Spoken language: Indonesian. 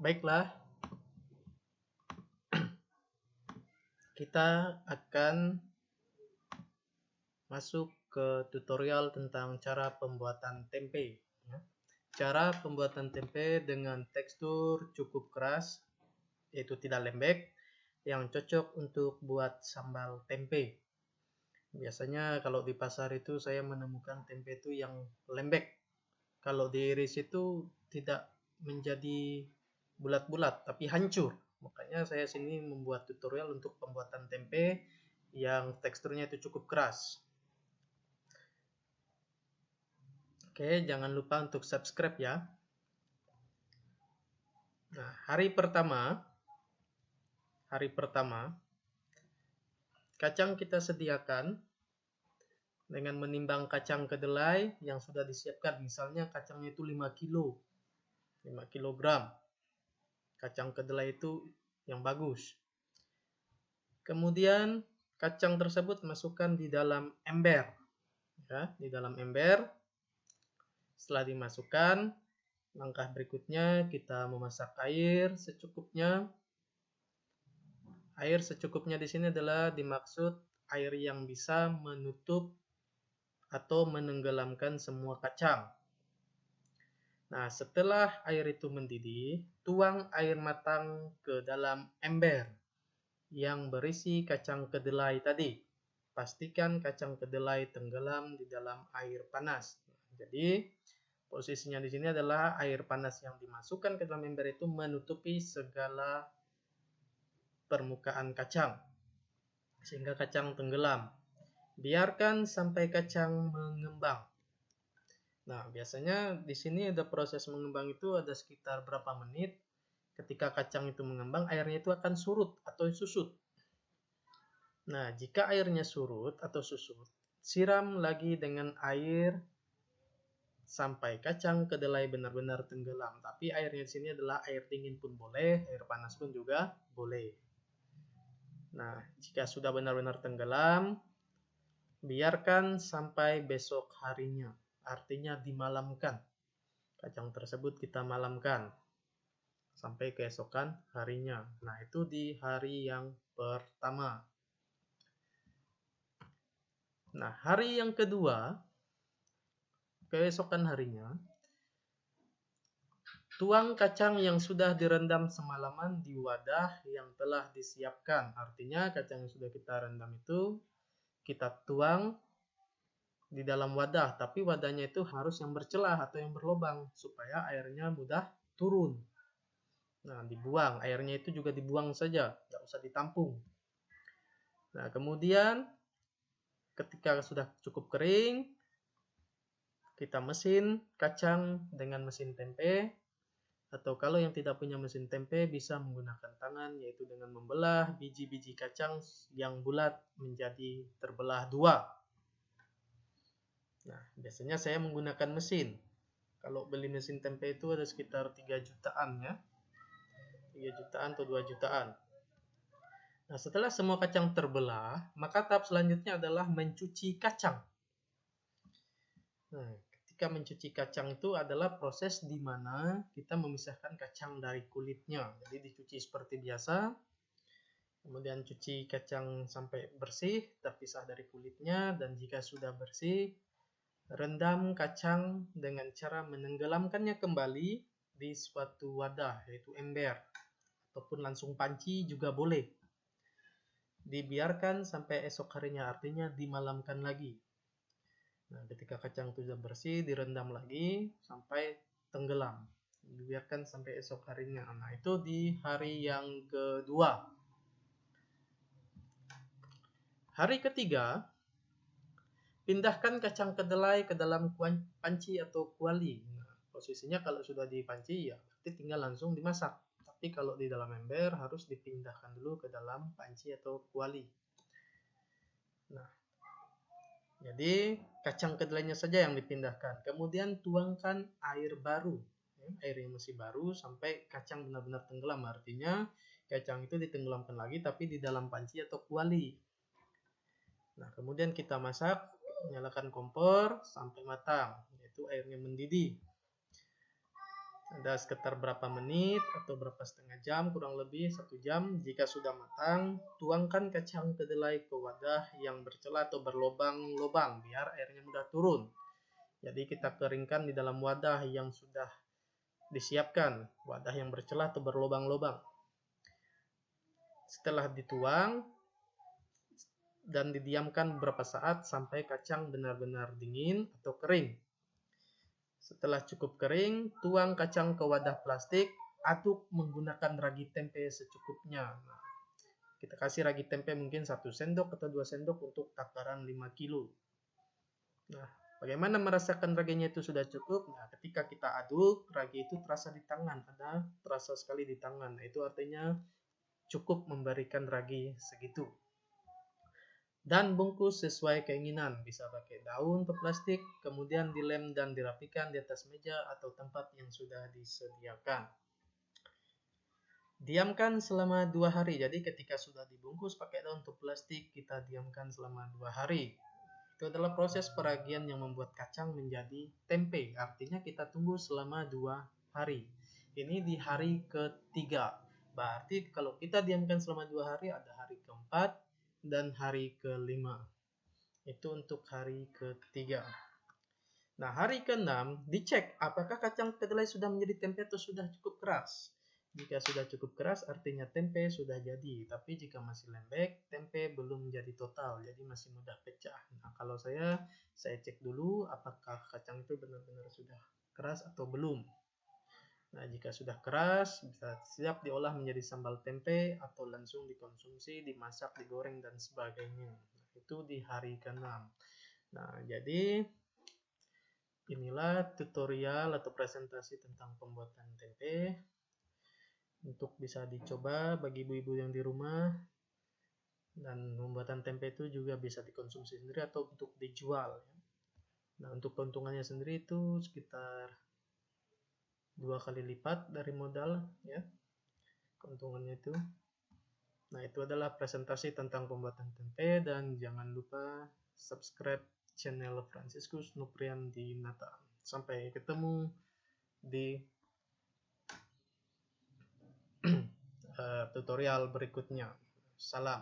Baiklah, kita akan masuk ke tutorial tentang cara pembuatan tempe. Cara pembuatan tempe dengan tekstur cukup keras, yaitu tidak lembek, yang cocok untuk buat sambal tempe. Biasanya kalau di pasar itu saya menemukan tempe itu yang lembek. Kalau diiris itu tidak menjadi bulat-bulat, tapi hancur. Makanya saya sini membuat tutorial untuk pembuatan tempe yang teksturnya itu cukup keras. Oke, jangan lupa untuk subscribe ya. Nah, hari pertama, kacang kita sediakan dengan menimbang kacang kedelai yang sudah disiapkan. Misalnya kacangnya itu 5 kilogram. Kacang kedelai itu yang bagus. Kemudian kacang tersebut masukkan di dalam ember. Ya, di dalam ember. Setelah dimasukkan, langkah berikutnya kita memasak air secukupnya. Air secukupnya di sini adalah dimaksud air yang bisa menutup atau menenggelamkan semua kacang. Nah, setelah air itu mendidih, tuang air matang ke dalam ember yang berisi kacang kedelai tadi. Pastikan kacang kedelai tenggelam di dalam air panas. Jadi, posisinya di sini adalah air panas yang dimasukkan ke dalam ember itu menutupi segala permukaan kacang, sehingga kacang tenggelam. Biarkan sampai kacang mengembang. Nah, biasanya di sini ada proses mengembang itu ada sekitar berapa menit. Ketika kacang itu mengembang, airnya itu akan surut atau susut. Nah, jika airnya surut atau susut, siram lagi dengan air sampai kacang kedelai benar-benar tenggelam. Tapi airnya di sini adalah air dingin pun boleh, air panas pun juga boleh. Nah, jika sudah benar-benar tenggelam, biarkan sampai besok harinya. Artinya dimalamkan. Kacang tersebut kita malamkan sampai keesokan harinya. Nah, itu di hari yang pertama. Nah, hari yang kedua, keesokan harinya, tuang kacang yang sudah direndam semalaman di wadah yang telah disiapkan. Artinya kacang yang sudah kita rendam itu kita tuang di dalam wadah, tapi wadahnya itu harus yang bercelah atau yang berlubang supaya airnya mudah turun. Nah, dibuang, airnya itu juga dibuang saja, tidak usah ditampung. Nah, kemudian ketika sudah cukup kering, kita mesin kacang dengan mesin tempe, atau kalau yang tidak punya mesin tempe bisa menggunakan tangan, yaitu dengan membelah biji-biji kacang yang bulat menjadi terbelah dua. Nah, biasanya saya menggunakan mesin. Kalau beli mesin tempe itu ada sekitar 3 jutaan ya. 3 jutaan atau 2 jutaan. Nah, setelah semua kacang terbelah, maka tahap selanjutnya adalah mencuci kacang. Nah, ketika mencuci kacang itu adalah proses di mana kita memisahkan kacang dari kulitnya. Jadi dicuci seperti biasa, kemudian cuci kacang sampai bersih, terpisah dari kulitnya, dan jika sudah bersih, rendam kacang dengan cara menenggelamkannya kembali di suatu wadah, yaitu ember, ataupun langsung panci juga boleh. Dibiarkan sampai esok harinya, artinya dimalamkan lagi. Nah, ketika kacang itu sudah bersih, direndam lagi sampai tenggelam. Dibiarkan sampai esok harinya. Nah, itu di hari yang kedua. Hari ketiga, pindahkan kacang kedelai ke dalam panci atau kuali. Nah, posisinya kalau sudah di panci, ya berarti tinggal langsung dimasak. Tapi kalau di dalam ember harus dipindahkan dulu ke dalam panci atau kuali. Nah, jadi kacang kedelainya saja yang dipindahkan. Kemudian tuangkan air baru, air yang masih baru sampai kacang benar-benar tenggelam. Artinya kacang itu ditenggelamkan lagi tapi di dalam panci atau kuali. Nah, kemudian kita masak, nyalakan kompor sampai matang, yaitu airnya mendidih. Ada sekitar berapa menit atau berapa setengah jam, kurang lebih 1 jam. Jika sudah matang, tuangkan kacang kedelai ke wadah yang bercelah atau berlobang-lobang biar airnya mudah turun. Jadi kita keringkan di dalam wadah yang sudah disiapkan, wadah yang bercelah atau berlobang-lobang. Setelah dituang dan didiamkan beberapa saat sampai kacang benar-benar dingin atau kering. Setelah cukup kering, tuang kacang ke wadah plastik, aduk menggunakan ragi tempe secukupnya. Nah, kita kasih ragi tempe mungkin 1 sendok atau 2 sendok untuk takaran 5 kilo. Nah, bagaimana merasakan raginya itu sudah cukup? Nah, ketika kita aduk, ragi itu terasa di tangan, terasa sekali di tangan. Nah, itu artinya cukup memberikan ragi segitu. Dan bungkus sesuai keinginan, bisa pakai daun atau plastik, kemudian dilem dan dirapikan di atas meja atau tempat yang sudah disediakan. Diamkan selama 2 hari, jadi ketika sudah dibungkus pakai daun atau plastik, kita diamkan selama 2 hari. Itu adalah proses peragian yang membuat kacang menjadi tempe, artinya kita tunggu selama 2 hari. Ini di hari ketiga, berarti kalau kita diamkan selama 2 hari, ada hari keempat dan hari kelima. Itu untuk hari ketiga. Nah, hari ke-6 dicek apakah kacang kedelai sudah menjadi tempe atau sudah cukup keras. Jika sudah cukup keras artinya tempe sudah jadi, tapi jika masih lembek, tempe belum jadi total, jadi masih mudah pecah. Nah, kalau saya cek dulu apakah kacang itu benar-benar sudah keras atau belum. Nah, jika sudah keras, bisa siap diolah menjadi sambal tempe atau langsung dikonsumsi, dimasak, digoreng, dan sebagainya. Nah, itu di hari ke-6. Nah, jadi inilah tutorial atau presentasi tentang pembuatan tempe. Untuk bisa dicoba bagi ibu-ibu yang di rumah. Dan pembuatan tempe itu juga bisa dikonsumsi sendiri atau untuk dijual. Nah, untuk keuntungannya sendiri itu sekitar 2 kali lipat dari modal, ya, keuntungannya itu. Nah, itu adalah presentasi tentang pembuatan tempe, dan jangan lupa subscribe channel Franciscus Nuprian Dinata. Sampai ketemu di tutorial berikutnya. Salam.